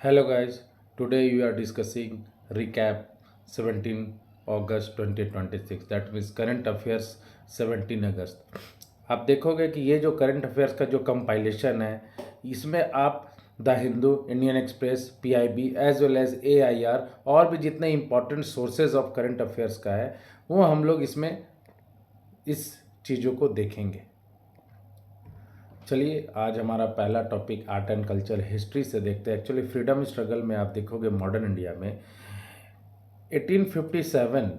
Hello guys, today we are discussing recap 17 August 2026 that means current affairs 17 अगस्त। आप देखोगे कि ये जो करंट अफेयर्स का जो कंपाइलेशन है इसमें आप the Hindu, Indian Express, PIB as well as AIR और भी जितने important sources of current affairs का है वो हम लोग इसमें इस चीज़ों को देखेंगे। चलिए आज हमारा पहला topic art and culture history से देखते हैं। एक्चुअली फ्रीडम स्ट्रगल में आप देखोगे मॉडर्न इंडिया में 1857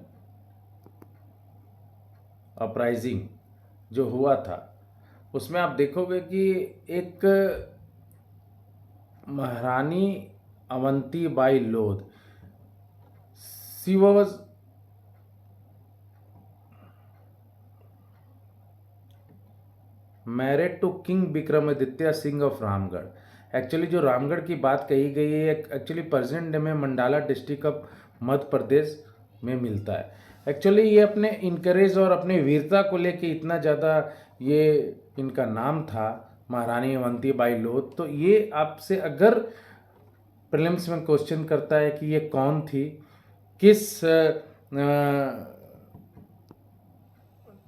अपराइजिंग जो हुआ था उसमें आप देखोगे कि एक Maharani Avanti Bai Lodh she was married to king Vikramaditya Singh of Ramgarh. Actually जो रामगढ़ की बात कही गई है एक्चुअली प्रेजेंट डे में मंडाला डिस्ट्रिक्ट ऑफ मध्य प्रदेश में मिलता है। एक्चुअली ये अपने इनकरेज और अपने वीरता को लेके इतना ज़्यादा ये इनका नाम था महारानी अवंती बाई लोध। तो ये आपसे अगर प्रीलिम्स में क्वेश्चन करता है कि ये कौन थी, किस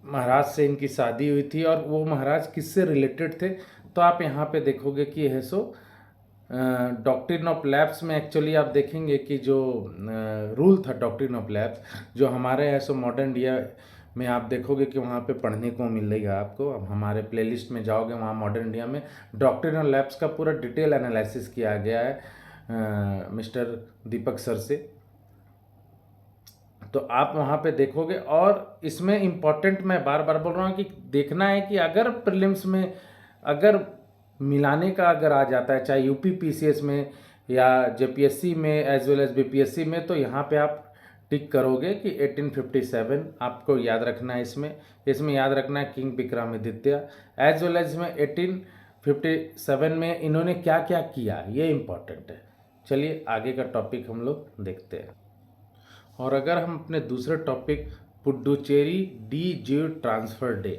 महाराज से इनकी शादी हुई थी और वो महाराज किससे रिलेटेड थे, तो आप यहाँ पे देखोगे कि है सो डॉक्ट्रिन ऑफ लैब्स में एक्चुअली आप देखेंगे कि जो रूल था डॉक्ट्रिन ऑफ लैब्स जो हमारे है सो मॉडर्न इंडिया में आप देखोगे कि वहाँ पे पढ़ने को मिलेगा आपको। अब हमारे प्लेलिस्ट में जाओगे वहाँ मॉडर्न इंडिया में डॉक्ट्रिन ऑफ लैब्स का पूरा डिटेल एनालिसिस किया गया है मिस्टर दीपक सर से, तो आप वहाँ पे देखोगे। और इसमें इम्पॉर्टेंट मैं बार बार बोल रहा हूँ कि देखना है कि अगर प्रीलिम्स में अगर मिलाने का अगर आ जाता है चाहे यूपी पीसीएस में या जेपीएससी में एज वेल एज बीपीएससी में, तो यहाँ पे आप टिक करोगे कि 1857 आपको याद रखना है। इसमें याद रखना है king Vikramaditya as well as में 1857 में इन्होंने क्या क्या किया, ये इम्पॉर्टेंट है। चलिए आगे का टॉपिक हम लोग देखते हैं। और अगर हम अपने दूसरे टॉपिक पुडुचेरी डी जीव ट्रांसफ़र डे,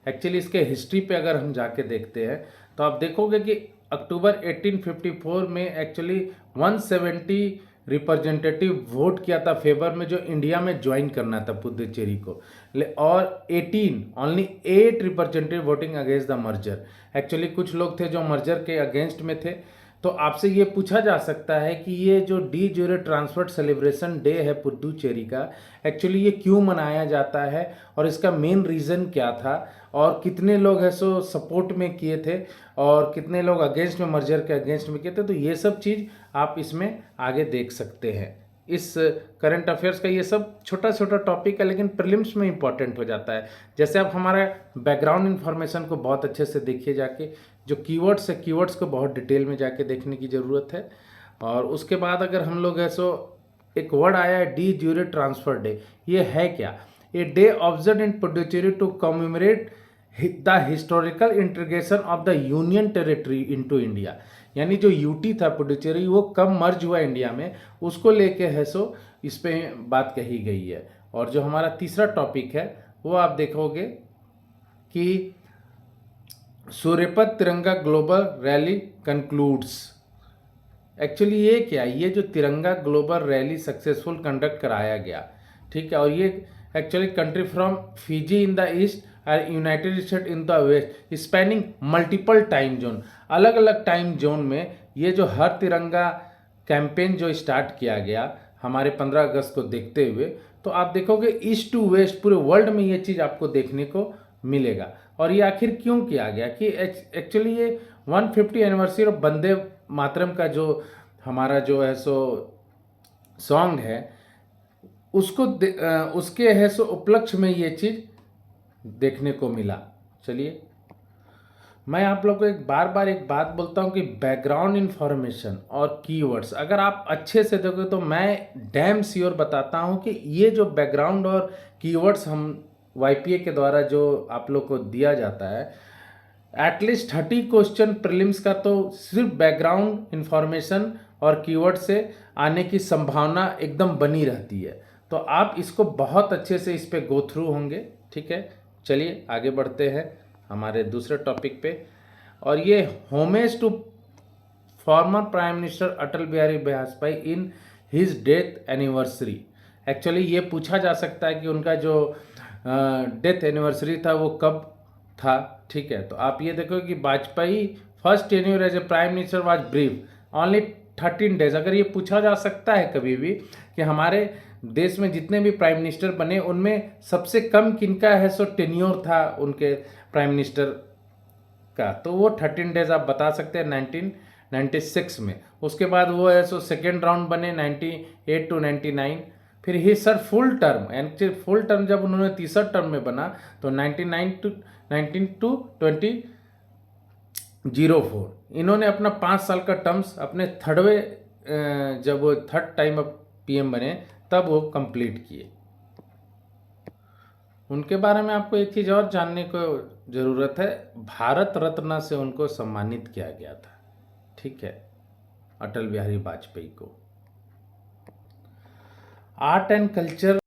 एक्चुअली इसके हिस्ट्री पे अगर हम जाके देखते हैं तो आप देखोगे कि अक्टूबर 1854 में एक्चुअली 170 रिप्रेजेंटेटिव वोट किया था फेवर में जो इंडिया में ज्वाइन करना था पुडुचेरी को, और 8 representative voting against the merger. Actually कुछ लोग थे जो मर्जर के अगेंस्ट में थे। तो आपसे ये पूछा जा सकता है कि ये जो डी ज्यूरे ट्रांसफर सेलिब्रेशन डे है पुडुचेरी का, एक्चुअली ये क्यों मनाया जाता है और इसका मेन रीज़न क्या था और कितने लोग है सो सपोर्ट में किए थे और कितने लोग अगेंस्ट में मर्जर के अगेंस्ट में किए थे। तो ये सब चीज़ आप इसमें आगे देख सकते हैं। इस करंट अफेयर्स का ये सब छोटा छोटा टॉपिक है लेकिन प्रीलिम्स में इंपॉर्टेंट हो जाता है। जैसे आप हमारा बैकग्राउंड इन्फॉर्मेशन को बहुत अच्छे से देखिए जाके, जो कीवर्ड्स है कीवर्ड्स को बहुत डिटेल में जाके देखने की ज़रूरत है। और उसके बाद अगर हम लोग है सो एक वर्ड आया है डी ज्यूरे ट्रांसफर डे, ये है क्या? A day observe in Puducherry to commemorate the historical integration of the union territory into India. यानी जो यूटी था पुडुचेरी वो कब मर्ज हुआ इंडिया में, उसको लेके है सो इस पे बात कही गई है। और जो हमारा तीसरा टॉपिक है वो आप देखोगे कि सूर्यपत तिरंगा ग्लोबल रैली कंक्लूड्स। एक्चुअली ये क्या, ये जो तिरंगा ग्लोबल रैली सक्सेसफुल कंडक्ट कराया गया, ठीक है, और ये actually country from Fiji in the east और United State in the west spanning multiple time zone. अलग अलग टाइम जोन में ये जो हर तिरंगा कैंपेन जो स्टार्ट किया गया हमारे 15 अगस्त को देखते हुए, तो आप देखोगे ईस्ट टू वेस्ट पूरे वर्ल्ड में ये चीज़ आपको देखने को मिलेगा। और ये आखिर क्यों किया गया कि एक्चुअली ये 150 एनिवर्सरी ऑफ वंदे मातरम का जो हमारा जो है सो सॉन्ग है उसको उसके है सो उपलक्ष्य में ये चीज़ देखने को मिला। चलिए मैं आप लोग को एक बात बोलता हूँ कि बैकग्राउंड इन्फॉर्मेशन और कीवर्ड्स अगर आप अच्छे से देखोगे तो मैं डैम श्योर बताता हूँ कि ये जो बैकग्राउंड और कीवर्ड्स हम वाईपीए के द्वारा जो आप लोग को दिया जाता है एटलीस्ट 30 क्वेश्चन प्रीलिम्स का तो सिर्फ बैकग्राउंड इन्फॉर्मेशन और कीवर्ड से आने की संभावना एकदम बनी रहती है। तो आप इसको बहुत अच्छे से इस पे गो थ्रू होंगे, ठीक है। चलिए आगे बढ़ते हैं हमारे दूसरे टॉपिक पे, और ये homage to former prime minister Atal Bihari Vajpayee in his death anniversary. Actually ये पूछा जा सकता है कि उनका जो डेथ एनिवर्सरी था वो कब था, ठीक है। तो आप ये देखो कि Vajpayee first tenure as a prime minister was brief only 13 days. अगर ये पूछा जा सकता है कभी भी कि हमारे देश में जितने भी प्राइम मिनिस्टर बने उनमें सबसे कम किनका है, सो टेन्योर था उनके प्राइम मिनिस्टर का, तो वो 13 डेज आप बता सकते हैं 1996 में। उसके बाद वो है सो सेकेंड राउंड बने 98 टू 99। फिर ही सर फुल टर्म, यानी फुल टर्म जब उन्होंने तीसरा टर्म में बना तो 19 टू 2004 इन्होंने अपना 5 साल का टर्म्स अपने जब वो थर्ड टाइम अब पीएम बने तब वो कंप्लीट किए। उनके बारे में आपको एक चीज़ और जानने को ज़रूरत है, भारत रत्न से उनको सम्मानित किया गया था, ठीक है, अटल बिहारी वाजपेयी को। आर्ट एंड कल्चर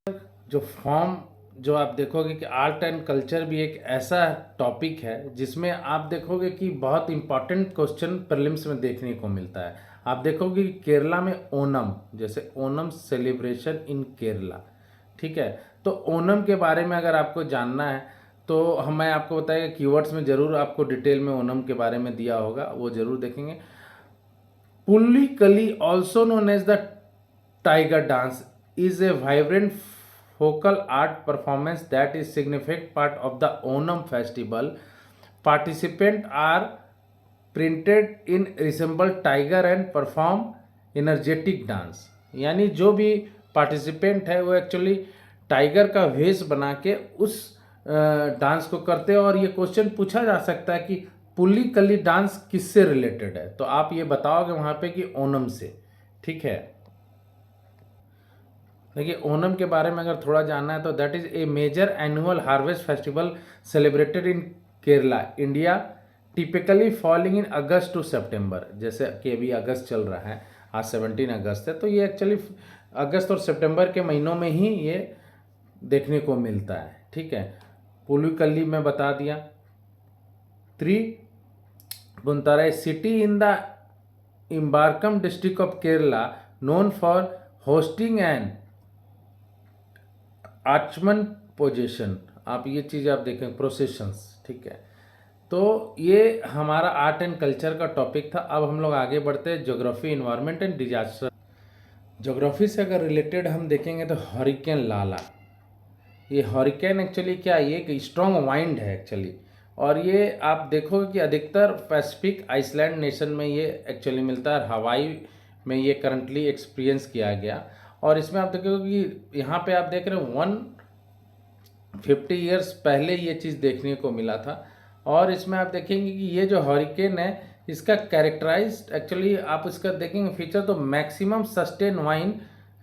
जो फॉर्म जो आप देखोगे कि आर्ट एंड कल्चर भी एक ऐसा टॉपिक है जिसमें आप देखोगे कि बहुत इंपॉर्टेंट क्वेश्चन प्रीलिम्स में देखने को मिलता है। आप देखोगे कि केरला में ओनम, जैसे ओनम सेलिब्रेशन इन केरला, ठीक है। तो ओनम के बारे में अगर आपको जानना है तो मैं आपको बताएगा कीवर्ड्स में ज़रूर आपको डिटेल में ओनम के बारे में दिया होगा, वो ज़रूर देखेंगे। Pulikali also known as the tiger dance is a vibrant focal art performance that is significant part of the Onam festival. Participants are printed in resemble tiger and perform energetic dance। यानी जो भी पार्टिसिपेंट है वो actually tiger का वेश बना के उस डांस को करते हैं। और ये क्वेश्चन पूछा जा सकता है कि पुल्लिकली डांस किससे रिलेटेड है, तो आप ये बताओगे वहाँ पे कि ओनम से, ठीक है। देखिए ओनम के बारे में अगर थोड़ा जानना है तो that is a major annual harvest festival celebrated in Kerala India, typically falling in August to September. जैसे कि अभी अगस्त चल रहा है, आज 17 अगस्त है, तो ये एक्चुअली अगस्त और सितंबर के महीनों में ही ये देखने को मिलता है, ठीक है। पुल्लिकली में बता दिया। 3 बुंताराई सिटी इन द इम्बारकम district of Kerala known for hosting and Athachamayam procession. आप ये चीज़ आप देखें, प्रोसेशंस, ठीक है। तो ये हमारा आर्ट एंड कल्चर का टॉपिक था। अब हम लोग आगे बढ़ते हैं geography, environment and disaster. Geography से अगर रिलेटेड हम देखेंगे तो हरिकेन लाला, ये हरिकेन एक्चुअली क्या, ये एक स्ट्रॉन्ग वाइंड है एक्चुअली, और ये आप देखोगे कि अधिकतर पैसिफिक आइसलैंड नेशन में ये एक्चुअली मिलता है। हवाई में ये करंटली एक्सपीरियंस किया गया, और इसमें आप देखोगे कि यहाँ पे आप देख रहे हो 150 ईयर्स पहले ये चीज़ देखने को मिला था। और इसमें आप देखेंगे कि ये जो हरिकेन है इसका कैरेक्टराइज्ड एक्चुअली आप इसका देखेंगे फीचर, तो maximum sustain wind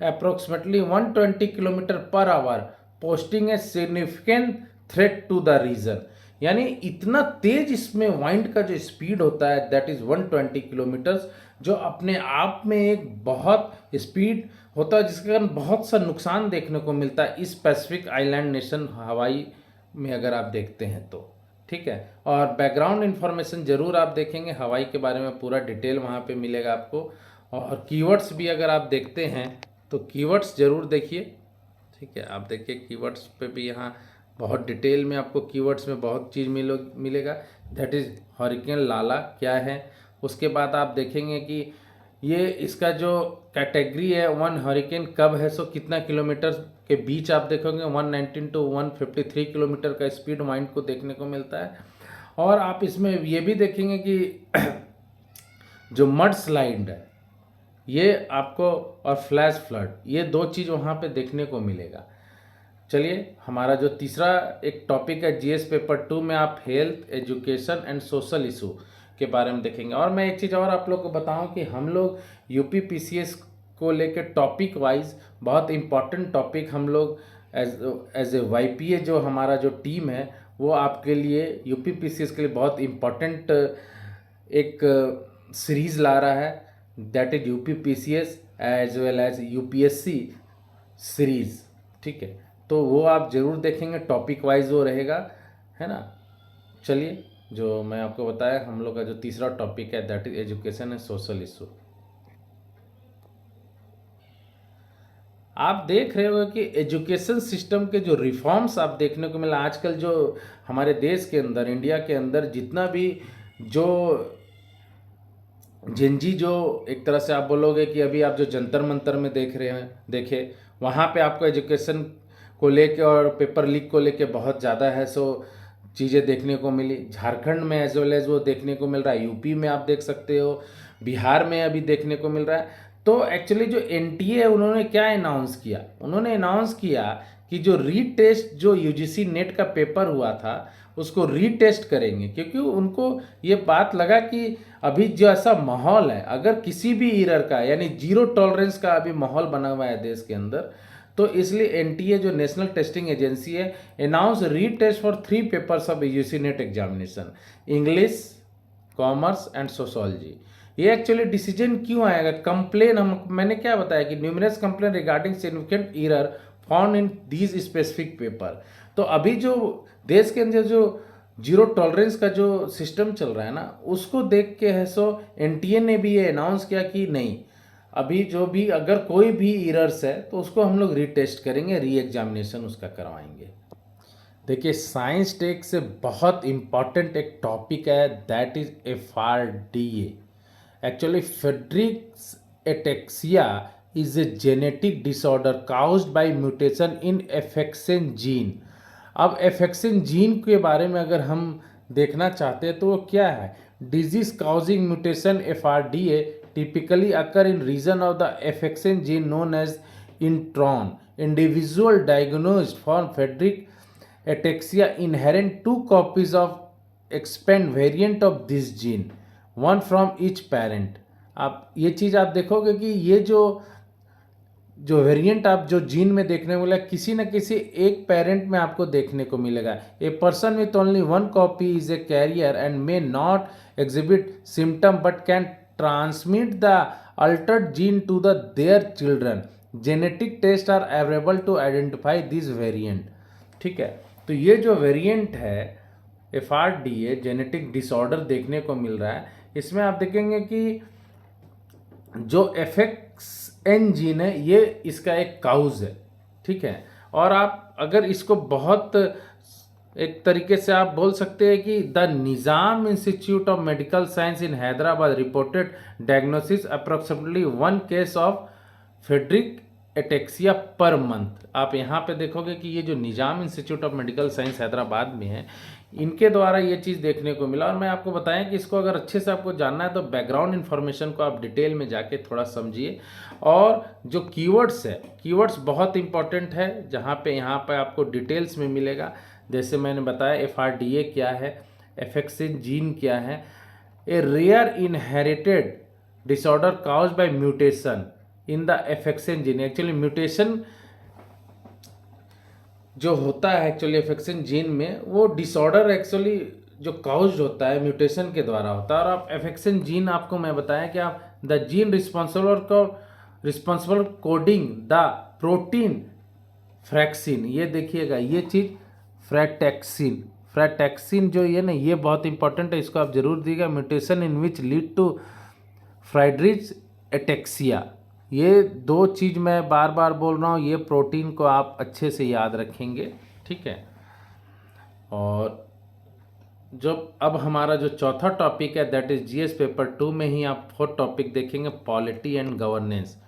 approximately 120 kilometre per hour, posting a significant threat to the region. यानी इतना तेज इसमें वाइंड का जो स्पीड होता है दैट इज़ 120 किलोमीटर्स, जो अपने आप में एक बहुत स्पीड होता है जिसके कारण बहुत सा नुकसान देखने को मिलता है इस पैसिफिक आइलैंड नेशन हवाई में अगर आप देखते हैं तो, ठीक है। और बैकग्राउंड इन्फॉर्मेशन ज़रूर आप देखेंगे, हवाई के बारे में पूरा डिटेल वहाँ पे मिलेगा आपको। और कीवर्ड्स भी अगर आप देखते हैं तो कीवर्ड्स ज़रूर देखिए, ठीक है। आप देखिए कीवर्ड्स पे भी यहाँ बहुत डिटेल में आपको कीवर्ड्स में बहुत चीज़ मिलेगा। दैट इज़ हरिकेन लाला क्या है। उसके बाद आप देखेंगे कि ये इसका जो कैटेगरी है, 1 हरिकेन कब है, सो कितना किलोमीटर के बीच आप देखोगे 119 टू 153 किलोमीटर का स्पीड वाइंड को देखने को मिलता है। और आप इसमें ये भी देखेंगे कि जो मड स्लाइड है ये आपको, और फ्लैश फ्लड, ये 2 चीज़ वहाँ पे देखने को मिलेगा। चलिए हमारा जो तीसरा एक टॉपिक है जीएस पेपर 2 में आप health, education and social issue के बारे में देखेंगे। और मैं एक चीज़ और आप लोग को बताऊं कि हम लोग यूपी पीसीएस को लेकर टॉपिक वाइज बहुत इम्पॉर्टेंट टॉपिक हम लोग एज ए वाईपीए जो हमारा जो टीम है वो आपके लिए यूपी पीसीएस के लिए बहुत इम्पॉर्टेंट एक सीरीज़ ला रहा है, that is UP PCS as well as UPSC series, ठीक है। तो वो आप ज़रूर देखेंगे, टॉपिक वाइज वो रहेगा, है ना। चलिए जो मैं आपको बताया हम लोग का जो तीसरा टॉपिक है that is education and social issue. आप देख रहे हो कि एजुकेशन सिस्टम के जो रिफॉर्म्स आप देखने को मिला आजकल, जो हमारे देश के अंदर, इंडिया के अंदर जितना भी जो जिंजी, जो एक तरह से आप बोलोगे कि अभी आप जो जंतर मंतर में देख रहे हैं, देखे वहाँ पे आपको एजुकेशन को लेके और पेपर लीक को लेके बहुत ज़्यादा है सो चीज़ें देखने को मिली। झारखंड में एज वेल एज वो देखने को मिल रहा है, यूपी में आप देख सकते हो, बिहार में अभी देखने को मिल रहा है। तो एक्चुअली जो एनटीए है उन्होंने क्या अनाउंस किया, उन्होंने अनाउंस किया कि जो रीटेस्ट जो यूजीसी नेट का पेपर हुआ था उसको रीटेस्ट करेंगे, क्योंकि उनको ये बात लगा कि अभी जो ऐसा माहौल है, अगर किसी भी ईरर का यानी जीरो टॉलरेंस का अभी माहौल बना हुआ है देश के अंदर, तो इसलिए एनटीए जो नेशनल टेस्टिंग एजेंसी है announce retest for 3 papers of UGC net examination, English, commerce and sociology. ये एक्चुअली डिसीजन क्यों आएगा? कंप्लेन मैंने क्या बताया कि numerous complain regarding significant error found in these specific paper. तो अभी जो देश के अंदर जो जीरो टॉलरेंस का जो सिस्टम चल रहा है ना, उसको देख के है सो एनटीए ने भी ये अनाउंस किया कि नहीं, अभी जो भी अगर कोई भी एरर्स है तो उसको हम लोग रीटेस्ट करेंगे, री एग्जामिनेशन उसका करवाएंगे। देखिए साइंस टेक से बहुत इम्पॉर्टेंट एक टॉपिक है that is FRDA। Actually Fredericks ataxia is a genetic disorder caused by mutation in affection gene. अब एफेक्सन जीन के बारे में अगर हम देखना चाहते हैं तो वो क्या है? Disease causing mutation FRDA typically occur in region of the affection gene known as intron. Individual diagnosed for Friedreich ataxia inherit 2 copies of expand variant of this gene, one from each parent. आप ये चीज़ आप देखोगे कि ये जो variant आप जो gene में देखने को मिला, किसी न किसी एक पेरेंट में आपको देखने को मिलेगा। A person with only 1 copy is a carrier and may not exhibit symptom but can transmit the altered gene to their children. Genetic tests are available to identify this variant. ठीक है, तो ये जो वेरिएंट है FRDA genetic disorder देखने को मिल रहा है, इसमें आप देखेंगे कि जो FXN जीन है ये इसका एक काउज है। ठीक है, और आप अगर इसको बहुत एक तरीके से आप बोल सकते हैं कि the Nizam Institute of Medical Science in Hyderabad reported diagnosis approximately 1 case of Friedreich ataxia per month. आप यहाँ पे देखोगे कि ये जो Nizam Institute of Medical Science Hyderabad में है, इनके द्वारा ये चीज़ देखने को मिला। और मैं आपको बताएं कि इसको अगर अच्छे से आपको जानना है तो बैकग्राउंड इन्फॉर्मेशन को आप डिटेल में जाके थोड़ा समझिए। और जो कीवर्ड्स है, कीवर्ड्स बहुत इंपॉर्टेंट है, जहाँ पे यहाँ पे आपको डिटेल्स में मिलेगा। जैसे मैंने बताया FRDA क्या है, एफेक्सिन जीन क्या है। A rare inherited disorder caused by mutation in the FXN gene. Actually mutation जो होता है एक्चुअली एफेक्सिन जीन में, वो डिसऑर्डर एक्चुअली जो काउज्ड होता है म्यूटेशन के द्वारा होता है। और आप एफेक्सिन जीन आपको मैं बताया कि आप the gene responsible coding the protein frataxin. ये देखिएगा ये चीज़ फ्रैटेक्सिन जो ये ना, ये बहुत इंपॉर्टेंट है, इसको आप जरूर दीजिएगा। Mutation in which lead to Friedreich ataxia. ये 2 चीज़ मैं बार बार बोल रहा हूँ, ये प्रोटीन को आप अच्छे से याद रखेंगे। ठीक है, और जब अब हमारा जो चौथा टॉपिक है दैट इज GS पेपर 2 में ही आप 4 टॉपिक देखेंगे, पॉलिटी एंड गवर्नेंस।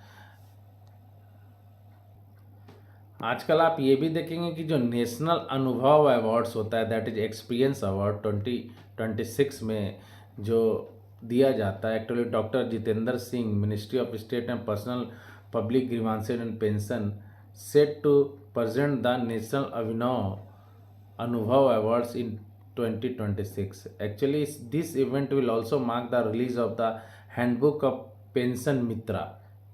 आजकल आप ये भी देखेंगे कि जो नेशनल अनुभव अवार्ड्स होता है दैट इज एक्सपीरियंस अवार्ड 2026 में जो दिया जाता है, actually doctor Jitendra Singh, ministry of state and personal public grievances and pension set to present the national Anubhav awards in 2026. Actually, this event will also mark the release of the handbook of pension Mitra.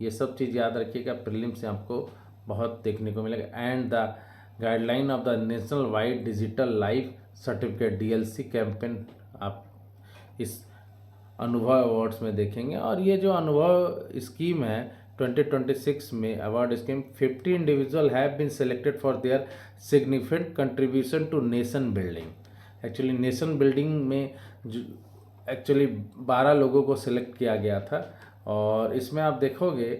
ये सब चीज़ याद रखिएगा, prelim से आपको बहुत देखने को मिलेगा। And the guideline of the national wide digital life certificate DLC campaign आप इस अनुभव अवार्ड्स में देखेंगे। और ये जो अनुभव स्कीम है 2026 में award scheme, 50 individual have been selected for their significant contribution to nation building. Actually nation building में एक्चुअली 12 लोगों को सिलेक्ट किया गया था। और इसमें आप देखोगे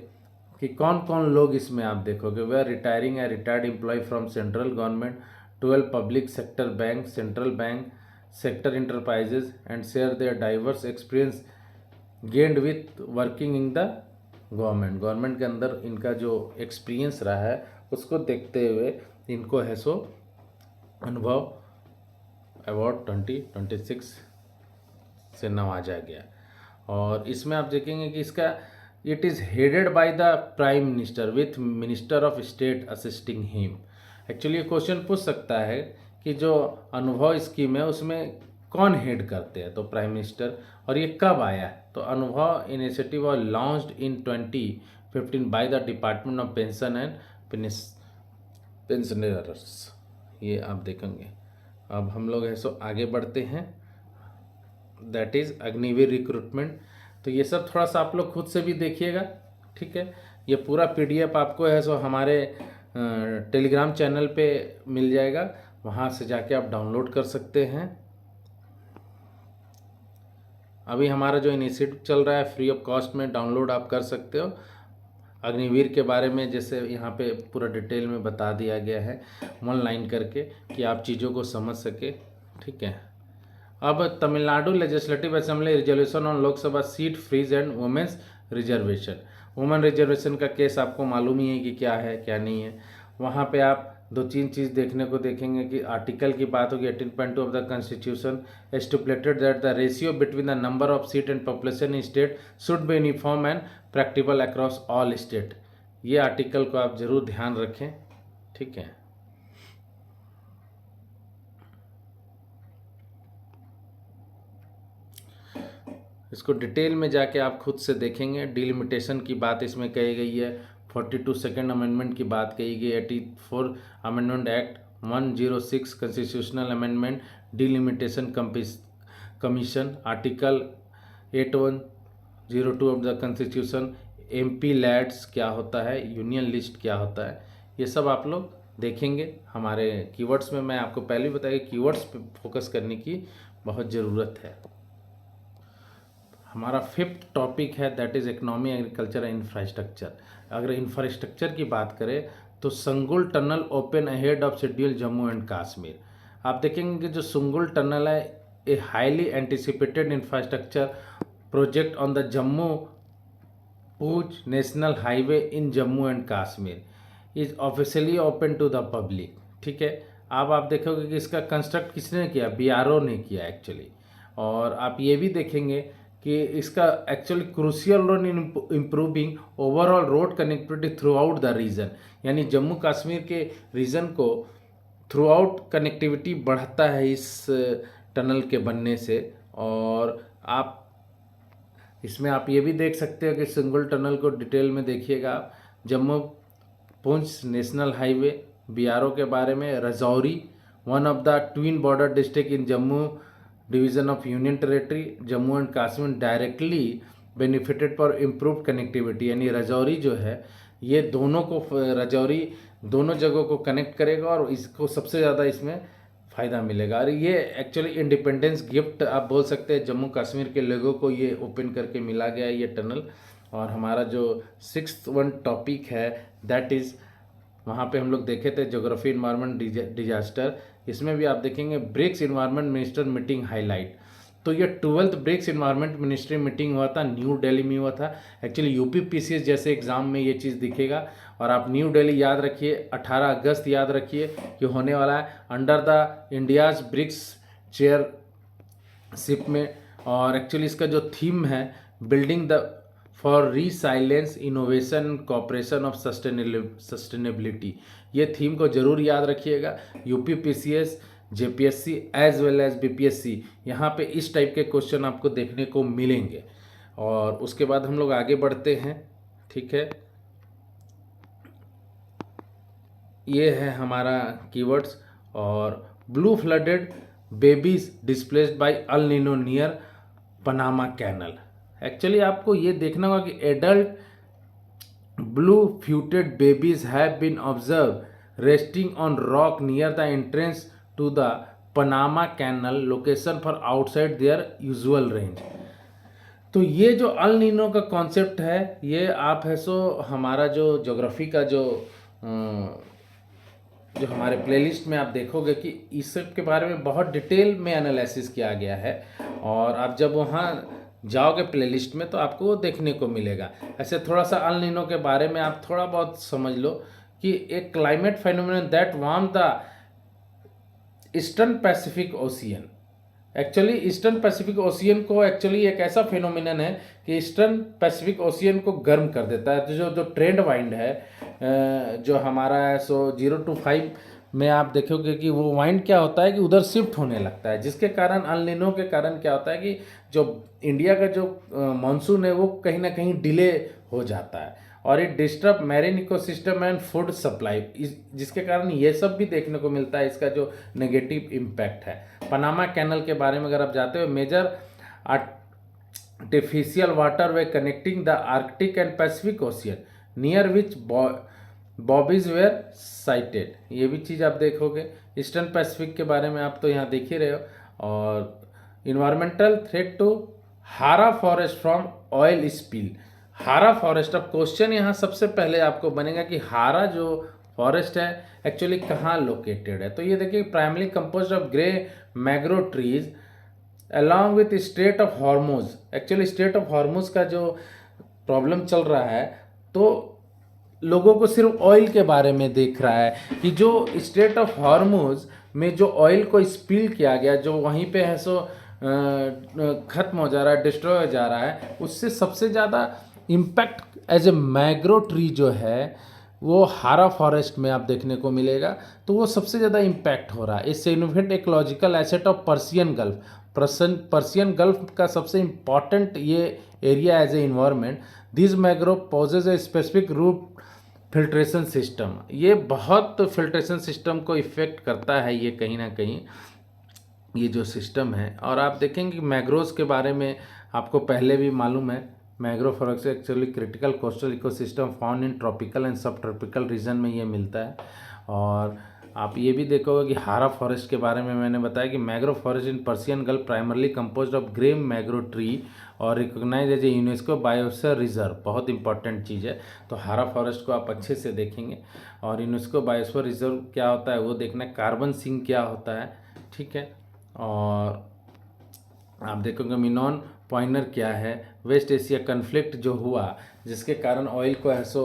कि कौन कौन लोग इसमें आप देखोगे, we are retiring a retired employ from central government, 12 public sector bank, central bank, sector enterprises and share their diverse experience gained with working in the government के अंदर इनका जो एक्सपीरियंस रहा है उसको देखते हुए इनको है सो अनुभव अवार्ड 2026 से नवाजा गया। और इसमें आप देखेंगे कि इसका it is headed by the prime minister with minister of state assisting him. Actually ये क्वेश्चन पूछ सकता है कि जो अनुभव स्कीम है उसमें कौन हेड करते हैं, तो प्राइम मिनिस्टर। और ये कब आया है, तो अनुभव initiative was launched in 2015 by the department of pension and pensioners. ये आप देखेंगे। अब हम लोग है सो आगे बढ़ते हैं, दैट इज़ अग्निवीर रिक्रूटमेंट। तो ये सब थोड़ा सा आप लोग खुद से भी देखिएगा, ठीक है। ये पूरा PDF आपको है सो हमारे टेलीग्राम चैनल पे मिल जाएगा, वहाँ से जाके आप डाउनलोड कर सकते हैं। अभी हमारा जो इनिशिएटिव चल रहा है फ्री ऑफ कॉस्ट में डाउनलोड आप कर सकते हो। अग्निवीर के बारे में जैसे यहाँ पे पूरा डिटेल में बता दिया गया है 1 लाइन करके कि आप चीज़ों को समझ सके, ठीक है। अब Tamil Nadu legislative assembly resolution on Lok Sabha seat freeze and women's reservation. Women reservation का केस आपको मालूम ही है कि क्या है क्या नहीं है। वहाँ पे आप 2-3 चीज़ देखने को देखेंगे कि आर्टिकल की बात होगी 18.2 of the constitution stipulated that the ratio between the number of seat and population in state should be uniform and practical across all state. ये आर्टिकल को आप जरूर ध्यान रखें, ठीक है। इसको डिटेल में जाके आप खुद से देखेंगे। डिलिमिटेशन की बात इसमें कही गई है, 42 सेकेंड अमेंडमेंट की बात कही गई, 84 amendment act, 106 constitutional amendment, delimitation commission, article 8102 of the constitution, MP lads क्या होता है, यूनियन लिस्ट क्या होता है, ये सब आप लोग देखेंगे। हमारे कीवर्ड्स में मैं आपको पहले ही बताया कि कीवर्ड्स पे फोकस करने की बहुत ज़रूरत है। हमारा 5th टॉपिक है that is economy, agriculture and infrastructure. अगर इंफ्रास्ट्रक्चर की बात करें तो Sangul tunnel open ahead of schedule Jammu and Kashmir. आप देखेंगे कि जो संगुल टनल है a highly anticipated infrastructure project on the Jammu Poonch national highway in Jammu and Kashmir is officially open to the public, ठीक है। अब आप देखोगे कि इसका कंस्ट्रक्ट किसने किया, BRO ने किया एक्चुअली। और आप ये भी देखेंगे कि इसका actually crucial role in improving overall road connectivity throughout the region, यानी जम्मू कश्मीर के रीजन को थ्रू आउट कनेक्टिविटी बढ़ता है इस टनल के बनने से। और आप इसमें आप ये भी देख सकते हो कि सिंगल टनल को डिटेल में देखिएगा। Jammu Poonch national highway, BRO के बारे में, Rajouri one of the twin border district in Jammu division of union territory, Jammu and Kashmir directly benefited for improved connectivity, यानी रजौरी जो है ये दोनों को, रजौरी दोनों जगहों को कनेक्ट करेगा और इसको सबसे ज़्यादा इसमें फ़ायदा मिलेगा। और ये एक्चुअली इंडिपेंडेंस गिफ्ट आप बोल सकते हैं जम्मू कश्मीर के लोगों को, ये ओपन करके मिला गया है ये टनल। और हमारा जो 6th टॉपिक है दैट इज़, वहाँ पे हम लोग देखे थे ज्योग्राफी इन्वायरमेंट डिजास्टर। इसमें भी आप देखेंगे BRICS environment minister meeting highlight. तो ये 12th BRICS environment ministry meeting हुआ था, न्यू दिल्ली में हुआ था। एक्चुअली UPPCS जैसे एग्जाम में ये चीज़ दिखेगा। और आप न्यू दिल्ली याद रखिए, 18 अगस्त याद रखिए कि होने वाला है under the India's BRICS chairship में। और एक्चुअली इसका जो थीम है building the for resilience innovation cooperation of sustainability, ये थीम को जरूर याद रखिएगा। UPPCS JPSC as well as BPSC यहाँ पे इस टाइप के क्वेश्चन आपको देखने को मिलेंगे। और उसके बाद हम लोग आगे बढ़ते हैं, ठीक है। ये है हमारा कीवर्ड्स। और blue footed boobies displaced by El Nino near Panama Canal. Actually आपको ये देखना होगा कि adult blue footed boobies have been observe resting on rock near the entrance to the Panama Canal location for outside their usual range. तो ये जो El Nino का concept है, ये आप है सो हमारा जो ज्योग्राफी का जो हमारे प्लेलिस्ट में आप देखोगे कि इस सब के बारे में बहुत डिटेल में एनालिसिस किया गया है, और आप जब वहाँ जाओगे प्लेलिस्ट में तो आपको वो देखने को मिलेगा। ऐसे थोड़ा सा अल नीनो के बारे में आप थोड़ा बहुत समझ लो कि एक climate phenomenon that warm the eastern Pacific ocean. Actually eastern Pacific ocean को एक्चुअली एक ऐसा फिनोमिनन है कि ईस्टर्न पैसिफिक ओशियन को गर्म कर देता है। तो जो ट्रेंड वाइंड है जो हमारा है सो 0 to 5 में आप देखोगे कि वो वाइंड क्या होता है कि उधर शिफ्ट होने लगता है, जिसके कारण अल नीनो के कारण क्या होता है कि जो इंडिया का जो मानसून है वो कहीं ना कहीं डिले हो जाता है, और it disturb marine ecosystem and food supply, जिसके कारण ये सब भी देखने को मिलता है, इसका जो नेगेटिव इम्पैक्ट है। पनामा कैनल के बारे में अगर आप जाते हो, major artificial waterway connecting the Arctic and Pacific Ocean near which bobbies were sited, ये भी चीज़ आप देखोगे। ईस्टर्न पैसिफिक के बारे में आप तो यहाँ देख ही रहे हो। और इन्वायरमेंटल थ्रेट टू हारा फॉरेस्ट फ्रॉम ऑयल स्पिल। हारा फॉरेस्ट, अब क्वेश्चन यहाँ सबसे पहले आपको बनेगा कि हारा जो फॉरेस्ट है एक्चुअली कहाँ लोकेटेड है। तो ये देखिए, primary composed of grey मैग्रो trees along with straight of Hormuz. Actually straight of Hormuz का जो प्रॉब्लम चल रहा है, तो लोगों को सिर्फ ऑयल के बारे में देख रहा है कि जो स्ट्रेट ऑफ हॉर्मुज में जो ऑयल को स्पिल किया गया, जो वहीं पे है सो खत्म हो जा रहा है, डिस्ट्रॉय हो जा रहा है, उससे सबसे ज़्यादा impact as a mangrove tree जो है वो हारा फॉरेस्ट में आप देखने को मिलेगा। तो वो सबसे ज़्यादा इम्पैक्ट हो रहा है। इस significant ecological asset of Persian gulf. Persian gulf का सबसे इम्पॉर्टेंट ये area as a environment. This mangrove poses a specific root filtration system. ये बहुत फिल्ट्रेशन सिस्टम को इफ़ेक्ट करता है ये कहीं ना कहीं, ये जो सिस्टम है। और आप देखेंगे कि मैग्रोव्स के बारे में आपको पहले भी मालूम है। Mangrove forest actually critical coastal ecosystem found in tropical and सब ट्रॉपिकल रीजन में ये मिलता है। और आप ये भी देखोगे कि हारा फॉरेस्ट के बारे में मैंने बताया कि mangrove forest in Persian Gulf primarily composed of grey mangrove tree और recognize as a UNESCO biosphere reserve. बहुत इंपॉर्टेंट चीज़ है। तो हारा फॉरेस्ट को आप अच्छे से देखेंगे। और यूनेस्को बायोस्फीयर रिजर्व क्या होता है वो देखना, कार्बन सिंक क्या होता है, ठीक है। और आप देखोगे मिनोन पॉइनर क्या है, वेस्ट एशिया कन्फ्लिक्ट जो हुआ जिसके कारण ऑयल को है सो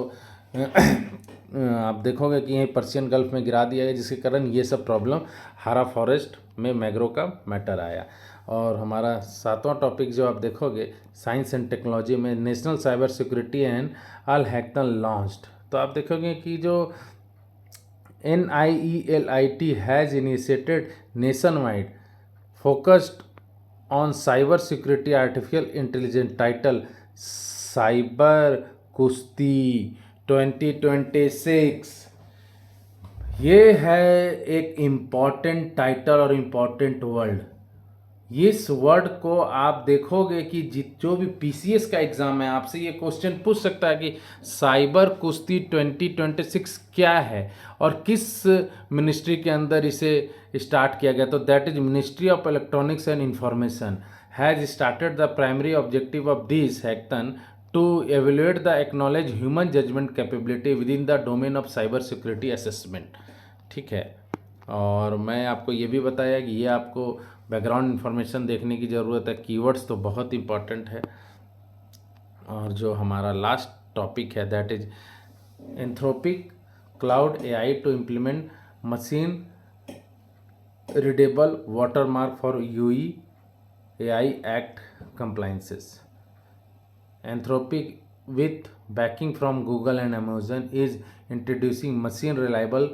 आप देखोगे कि यहीं पर्सियन गल्फ में गिरा दिया गया, जिसके कारण ये सब प्रॉब्लम हारा फॉरेस्ट में मैग्रो का मैटर आया। और हमारा 7वां टॉपिक जो आप देखोगे, साइंस एंड टेक्नोलॉजी में national cyber security and AI hackathon launched. तो आप देखोगे कि जो NIELIT has initiated nationwide focused on cyber security artificial intelligence title cyber Kushti 2026। ये है एक इम्पॉर्टेंट टाइटल और इम्पॉर्टेंट वर्ड। इस वर्ड को आप देखोगे कि जो भी PCS का एग्ज़ाम है आपसे ये क्वेश्चन पूछ सकता है कि साइबर कुश्ती 2026 क्या है और किस मिनिस्ट्री के अंदर इसे स्टार्ट किया गया। तो that is ministry of electronics and information has started the primary objective of this hackathon to evaluate the acknowledge human judgment capability within the domain of cyber security assessment, ठीक है। और मैं आपको ये भी बताया कि ये आपको बैकग्राउंड इन्फॉर्मेशन देखने की ज़रूरत है। कीवर्ड्स तो बहुत इंपॉर्टेंट है। और जो हमारा लास्ट टॉपिक है that is Anthropic Claude AI to implement machine readable watermark for UE AI act compliances. Anthropic, with backing from Google and Amazon, is introducing machine reliable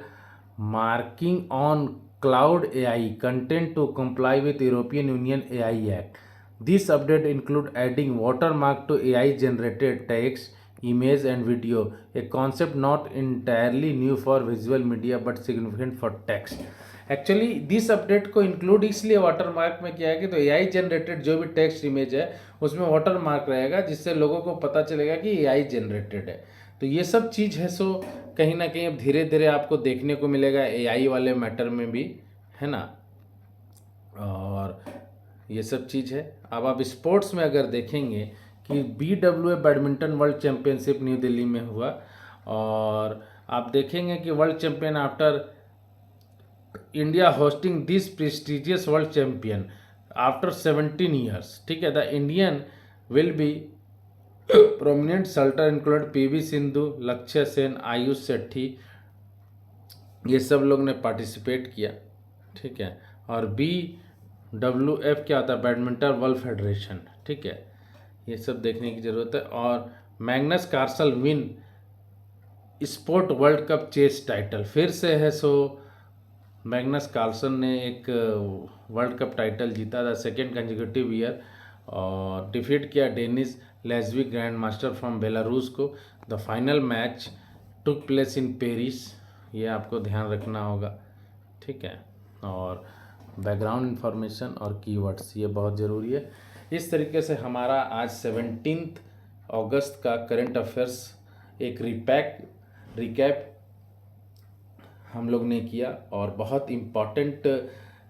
marking on cloud AI content to comply with European Union AI Act. This update include adding watermark to AI generated text, image and video, a concept not entirely new for visual media but significant for text. Actually this update को include इसलिए watermark में किया है कि तो AI generated जो भी text image है उसमें वाटरमार्क रहेगा, जिससे लोगों को पता चलेगा कि AI जनरेटेड है। तो ये सब चीज़ है सो कहीं ना कहीं अब धीरे धीरे आपको देखने को मिलेगा AI वाले मैटर में भी, है ना। और ये सब चीज़ है। अब आप स्पोर्ट्स में अगर देखेंगे कि BWA badminton world championship New Delhi में हुआ, और आप देखेंगे कि world champion after India hosting this prestigious world champion after 17 years, ठीक है। The Indian will be prominent shuttler include PV Sindhu, Lakshya Sen, Ayush Shetty, ये सब लोग ने पार्टिसिपेट किया, ठीक है। और BWF क्या होता है, बैडमिंटन वर्ल्ड फेडरेशन, ठीक है। ये सब देखने की ज़रूरत है। और Magnus Carlsen win sport world cup chess title, फिर से है सो मैग्नस कार्लसन ने एक वर्ल्ड कप टाइटल जीता था सेकेंड कंसेक्यूटिव ईयर, और डिफीट किया Denis Lazavik grand master from Belarus को। The final match took place in Paris, ये आपको ध्यान रखना होगा, ठीक है। और बैकग्राउंड इन्फॉर्मेशन और कीवर्ड्स, ये बहुत ज़रूरी है। इस तरीके से हमारा आज 17 अगस्त का करंट अफेयर्स एक रिकैप हम लोग ने किया, और बहुत इम्पॉर्टेंट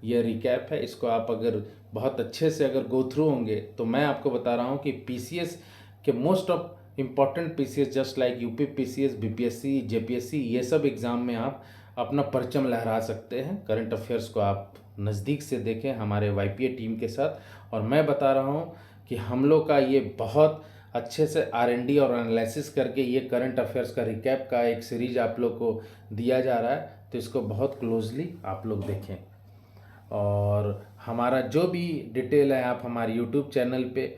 ये रिकैप है। इसको आप अगर बहुत अच्छे से अगर गो थ्रू होंगे, तो मैं आपको बता रहा हूँ कि PCS के most of important PCS just like UP PCS, BPSC, JPSC, ये सब एग्ज़ाम में आप अपना परचम लहरा सकते हैं। करंट अफेयर्स को आप नज़दीक से देखें हमारे YPA टीम के साथ। और मैं बता रहा हूँ कि हम लोग का ये बहुत अच्छे से R&D और एनालिसिस करके ये करंट अफेयर्स का रिकैप का एक सीरीज आप लोग को दिया जा रहा है, तो इसको बहुत क्लोजली आप लोग देखें। और हमारा जो भी डिटेल है आप हमारे YouTube चैनल पे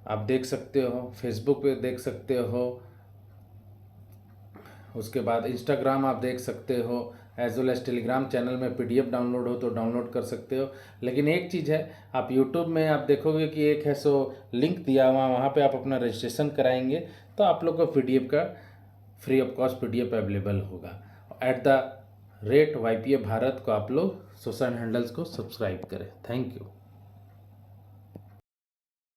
आप देख सकते हो, फेसबुक पे देख सकते हो, उसके बाद इंस्टाग्राम आप देख सकते हो, as well as Telegram channel में PDF डाउनलोड हो तो डाउनलोड कर सकते हो। लेकिन एक चीज़ है, आप यूट्यूब में आप देखोगे कि एक है सो लिंक दिया हुआ, वहाँ पे आप अपना रजिस्ट्रेशन कराएंगे तो आप लोग को PDF का free of cost PDF available होगा। @YPA भारत को आप लोग सोशल हैंडल्स को सब्सक्राइब करें। Thank you.